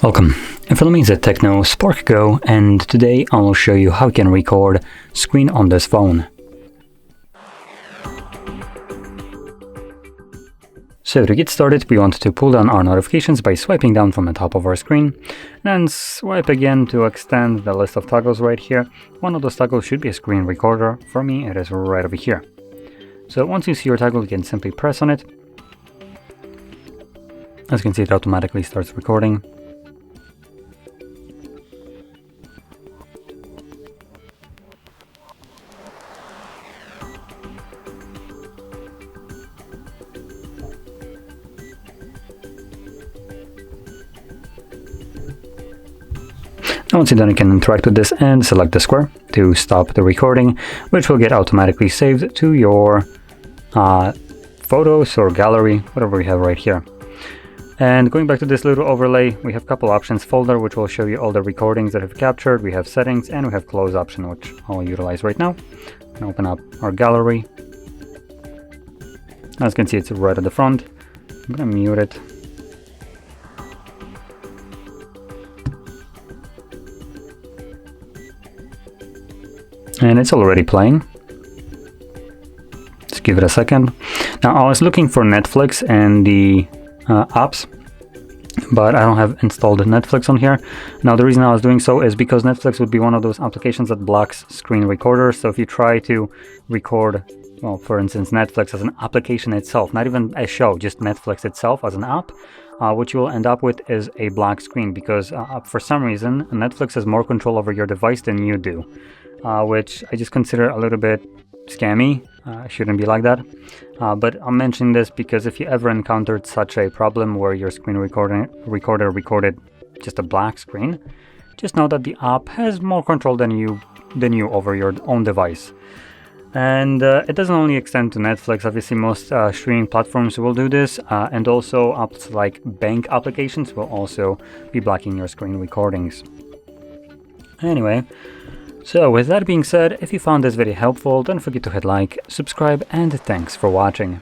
Welcome, and follow me is Tecno Spark Go, and today I will show you how you can record screen on this phone. So to get started, we want to pull down our notifications by swiping down from the top of our screen, and then swipe again to extend the list of toggles right here. One of those toggles should be a screen recorder. For me, it is right over here. So once you see your toggle, you can simply press on it. As you can see, it automatically starts recording. Once you're done, you can interact with this and select the square to stop the recording, which will get automatically saved to your photos or gallery, whatever we have right here. And going back to this little overlay, we have a couple options: folder, which will show you all the recordings that have captured, we have settings, and we have close option, which I'll utilize right now. And open up our gallery. As you can see, it's right at the front. I'm gonna mute it. And it's already playing. Let's give it a second. Now, I was looking for Netflix and the apps, but I don't have installed Netflix on here. Now, the reason I was doing so is because Netflix would be one of those applications that blocks screen recorders. So if you try to record, well, for instance, Netflix as an application itself, not even a show, just Netflix itself as an app, what you will end up with is a black screen, because for some reason, Netflix has more control over your device than you do. Which I just consider a little bit scammy. Shouldn't be like that. But I'm mentioning this because if you ever encountered such a problem where your screen recorder recorded just a black screen, just know that the app has more control than you over your own device. And it doesn't only extend to Netflix. Obviously, most streaming platforms will do this, and also apps like bank applications will also be blocking your screen recordings. Anyway, so with that being said, if you found this video helpful, don't forget to hit like, subscribe, and thanks for watching.